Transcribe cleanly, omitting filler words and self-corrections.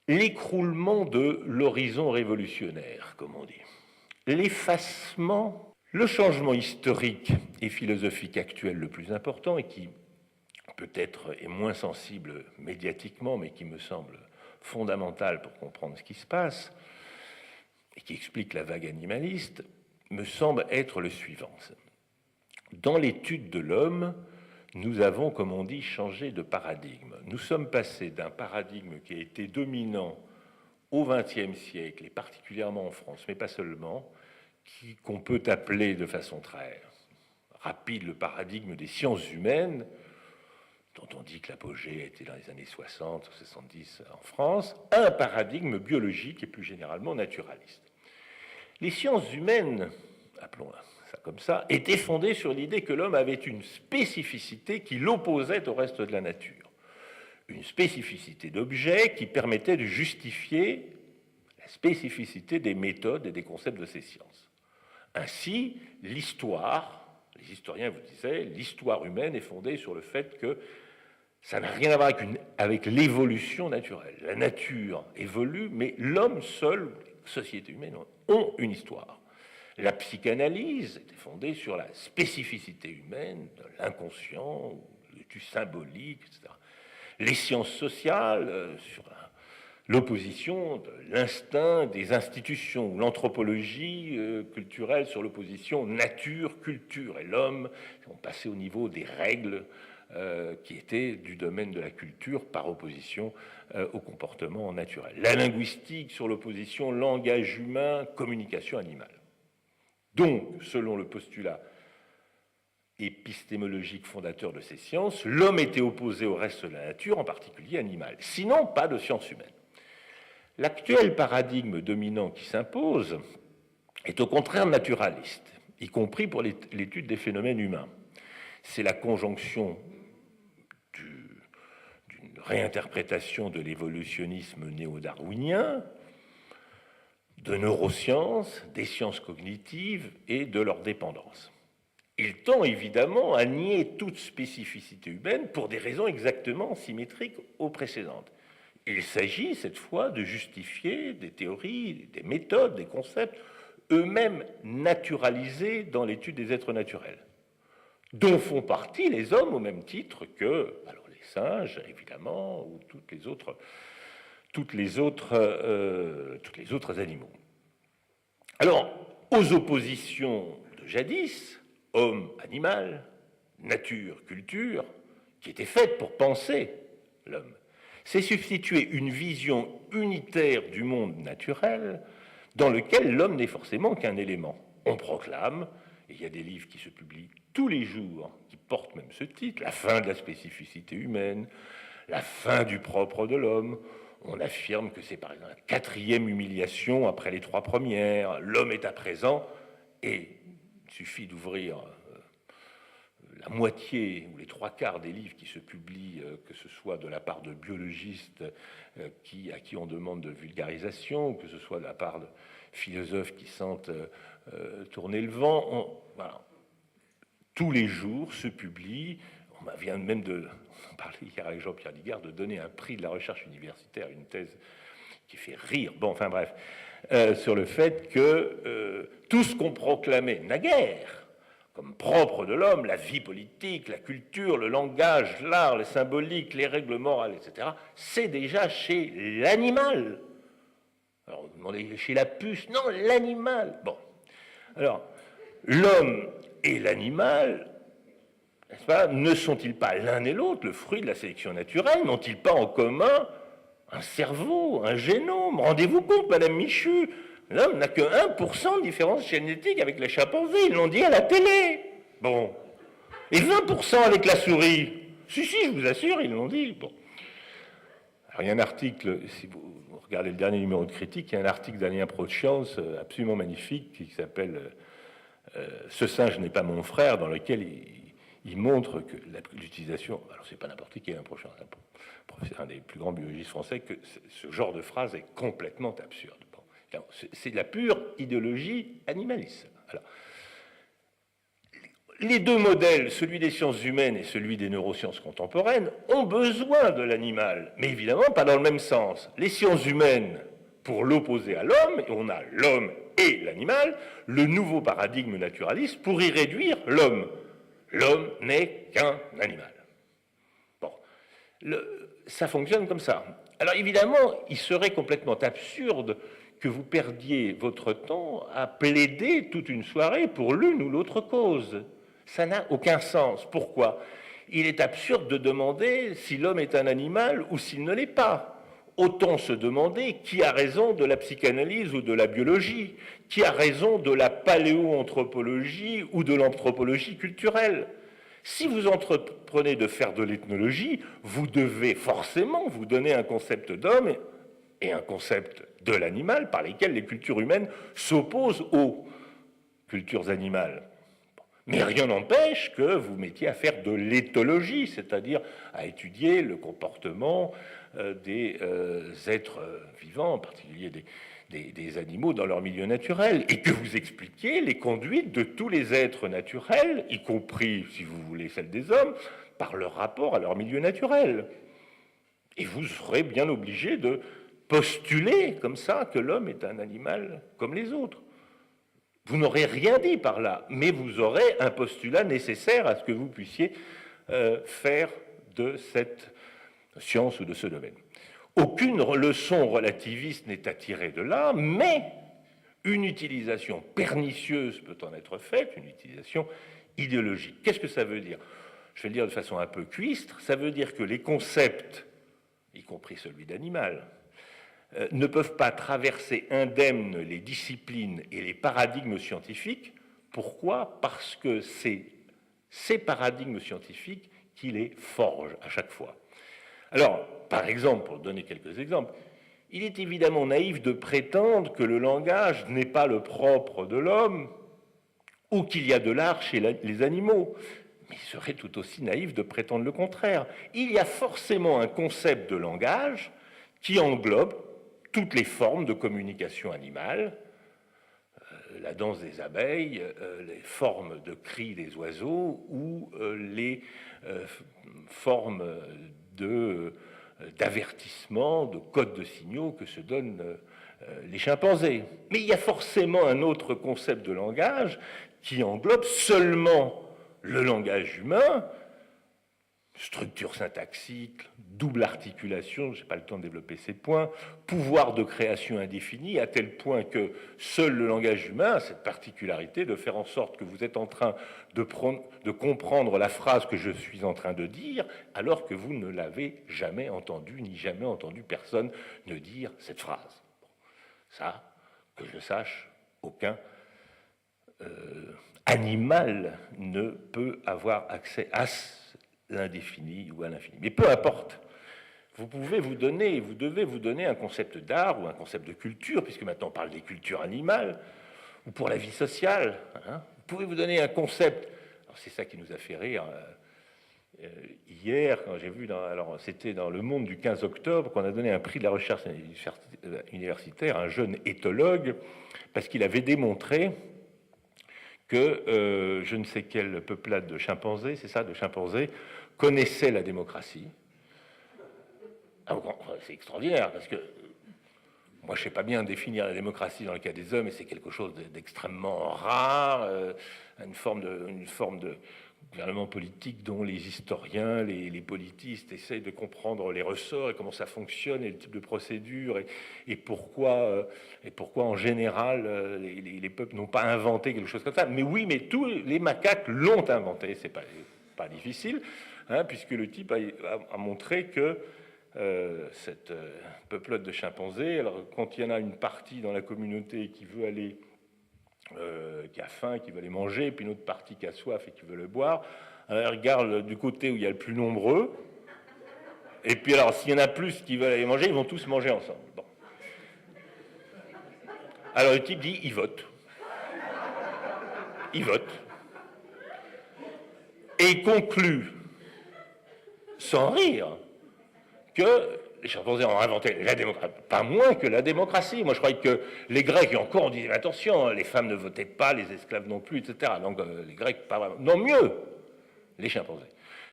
l'écroulement de l'horizon révolutionnaire, comme on dit, l'effacement, le changement historique et philosophique actuel le plus important, et qui peut-être est moins sensible médiatiquement, mais qui me semble fondamental pour comprendre ce qui se passe, et qui explique la vague animaliste, me semble être le suivant. Dans l'étude de l'homme, nous avons, comme on dit, changé de paradigme. Nous sommes passés d'un paradigme qui a été dominant au XXe siècle, et particulièrement en France, mais pas seulement, qu'on peut appeler de façon très rapide le paradigme des sciences humaines, dont on dit que l'apogée a été dans les années 60 ou 70 en France, à un paradigme biologique et plus généralement naturaliste. Les sciences humaines, appelons ça comme ça, étaient fondées sur l'idée que l'homme avait une spécificité qui l'opposait au reste de la nature. Une spécificité d'objet qui permettait de justifier la spécificité des méthodes et des concepts de ces sciences. Ainsi, l'histoire, les historiens vous disaient, l'histoire humaine est fondée sur le fait que ça n'a rien à voir avec l'évolution naturelle. La nature évolue, mais l'homme seul, les sociétés humaines, ont une histoire. La psychanalyse était fondée sur la spécificité humaine, de l'inconscient, du symbolique, etc. Les sciences sociales, sur l'opposition de l'instinct des institutions, ou l'anthropologie culturelle sur l'opposition nature-culture. Et l'homme, on passait au niveau des règles qui étaient du domaine de la culture par opposition au comportement naturel. La linguistique sur l'opposition langage humain, communication animale. Donc, selon le postulat épistémologique fondateur de ces sciences, l'homme était opposé au reste de la nature, en particulier animale. Sinon, pas de sciences humaines. L'actuel paradigme dominant qui s'impose est au contraire naturaliste, y compris pour l'étude des phénomènes humains. C'est la conjonction d'une réinterprétation de l'évolutionnisme néo-darwinien, de neurosciences, des sciences cognitives et de leur dépendance. Il tend évidemment à nier toute spécificité humaine pour des raisons exactement symétriques aux précédentes. Il s'agit cette fois de justifier des théories, des méthodes, des concepts eux-mêmes naturalisés dans l'étude des êtres naturels, dont font partie les hommes au même titre que alors les singes, évidemment, ou toutes les autres animaux. Alors, aux oppositions de jadis, homme-animal, nature-culture, qui étaient faites pour penser l'homme, c'est substituer une vision unitaire du monde naturel dans lequel l'homme n'est forcément qu'un élément. On proclame, et il y a des livres qui se publient tous les jours qui portent même ce titre, la fin de la spécificité humaine, la fin du propre de l'homme. On affirme que c'est par exemple la 4e humiliation après les 3 premières, l'homme est à présent, et il suffit d'ouvrir la moitié ou les 3/4 des livres qui se publient, que ce soit de la part de biologistes à qui on demande de vulgarisation, ou que ce soit de la part de philosophes qui sentent tourner le vent. Voilà. Tous les jours se publie, on vient même on parlait hier avec Jean-Pierre Ligard, de donner un prix de la recherche universitaire, une thèse qui fait rire, bon, enfin bref, sur le fait que tout ce qu'on proclamait naguère comme propre de l'homme, la vie politique, la culture, le langage, l'art, le symbolique, les règles morales, etc., c'est déjà chez l'animal. Alors, vous demandez chez la puce, non, l'animal. Bon, alors, l'homme et l'animal, n'est-ce pas, ne sont-ils pas l'un et l'autre le fruit de la sélection naturelle? N'ont-ils pas en commun un cerveau, un génome? Rendez-vous compte, Madame Michu, l'homme n'a que 1% de différence génétique avec les chimpanzés, ils l'ont dit à la télé. Bon. Et 20% avec la souris. Si, je vous assure, ils l'ont dit. Bon. Alors, il y a un article, si vous regardez le dernier numéro de Critique, il y a un article d'Alain Prochance absolument magnifique qui s'appelle Ce singe n'est pas mon frère, dans lequel il montre que l'utilisation, alors c'est pas n'importe qui, un Prochance, un des plus grands biologistes français, que ce genre de phrase est complètement absurde. C'est de la pure idéologie animaliste. Alors, Les deux modèles, celui des sciences humaines et celui des neurosciences contemporaines, ont besoin de l'animal, mais évidemment pas dans le même sens. Les sciences humaines, pour l'opposer à l'homme, et on a l'homme et l'animal, le nouveau paradigme naturaliste pour y réduire l'homme. L'homme n'est qu'un animal. Bon, ça fonctionne comme ça. Alors évidemment, il serait complètement absurde que vous perdiez votre temps à plaider toute une soirée pour l'une ou l'autre cause. Ça n'a aucun sens. Pourquoi? Il est absurde de demander si l'homme est un animal ou s'il ne l'est pas. Autant se demander qui a raison de la psychanalyse ou de la biologie, qui a raison de la paléoanthropologie ou de l'anthropologie culturelle. Si vous entreprenez de faire de l'ethnologie, vous devez forcément vous donner un concept d'homme et un concept de l'animal par lesquels les cultures humaines s'opposent aux cultures animales. Mais rien n'empêche que vous mettiez à faire de l'éthologie, c'est-à-dire à étudier le comportement des êtres vivants, en particulier des animaux dans leur milieu naturel, et que vous expliquiez les conduites de tous les êtres naturels, y compris, si vous voulez, celles des hommes, par leur rapport à leur milieu naturel. Et vous serez bien obligé de postuler comme ça que l'homme est un animal comme les autres. Vous n'aurez rien dit par là, mais vous aurez un postulat nécessaire à ce que vous puissiez faire de cette science ou de ce domaine. Aucune leçon relativiste n'est à tirer de là, mais une utilisation pernicieuse peut en être faite, une utilisation idéologique. Qu'est-ce que ça veut dire? Je vais le dire de façon un peu cuistre, ça veut dire que les concepts, y compris celui d'animal, ne peuvent pas traverser indemnes les disciplines et les paradigmes scientifiques. Pourquoi? Parce que c'est ces paradigmes scientifiques qui les forgent à chaque fois. Alors, par exemple, pour donner quelques exemples, il est évidemment naïf de prétendre que le langage n'est pas le propre de l'homme ou qu'il y a de l'art chez les animaux. Mais il serait tout aussi naïf de prétendre le contraire. Il y a forcément un concept de langage qui englobe toutes les formes de communication animale, la danse des abeilles, les formes de cris des oiseaux ou les formes d'avertissement, de codes de signaux que se donnent les chimpanzés. Mais il y a forcément un autre concept de langage qui englobe seulement le langage humain, structure syntaxique, double articulation, je n'ai pas le temps de développer ces points, pouvoir de création indéfini, à tel point que seul le langage humain a cette particularité de faire en sorte que vous êtes en train de comprendre la phrase que je suis en train de dire, alors que vous ne l'avez jamais entendue, ni jamais entendu personne ne dire cette phrase. Bon, ça, que je sache, aucun animal ne peut avoir accès à l'indéfini ou à l'infini. Mais peu importe, vous devez vous donner un concept d'art ou un concept de culture, puisque maintenant on parle des cultures animales, ou pour la vie sociale. Hein. Vous pouvez vous donner un concept. C'est ça qui nous a fait rire hier, quand j'ai vu, c'était dans Le Monde du 15 octobre, qu'on a donné un prix de la recherche universitaire à un jeune éthologue, parce qu'il avait démontré que je ne sais quelle peuplade de chimpanzés, c'est ça, de chimpanzés, connaissait la démocratie. Ah, c'est extraordinaire, parce que moi, je ne sais pas bien définir la démocratie dans le cas des hommes, et c'est quelque chose d'extrêmement rare, une forme de gouvernement politique dont les historiens, les politistes essayent de comprendre les ressorts et comment ça fonctionne et le type de procédure et pourquoi en général les peuples n'ont pas inventé quelque chose comme ça. Mais oui, mais tous les macaques l'ont inventé, c'est pas difficile, hein, puisque le type a montré que cette peuplade de chimpanzés, alors quand il y en a une partie dans la communauté qui veut aller qui a faim, qui veut aller manger, et puis une autre partie qui a soif et qui veut le boire. Alors, elle regarde du côté où il y a le plus nombreux, et puis alors, s'il y en a plus qui veulent aller manger, ils vont tous manger ensemble. Bon. Alors, le type dit, il vote. Il vote. Et il conclut, sans rire, que les chimpanzés ont inventé la démocratie, pas moins que la démocratie. Moi, je croyais que les Grecs, et encore, on disait, attention, les femmes ne votaient pas, les esclaves non plus, etc. Donc, les Grecs, pas vraiment. Non, mieux, les chimpanzés.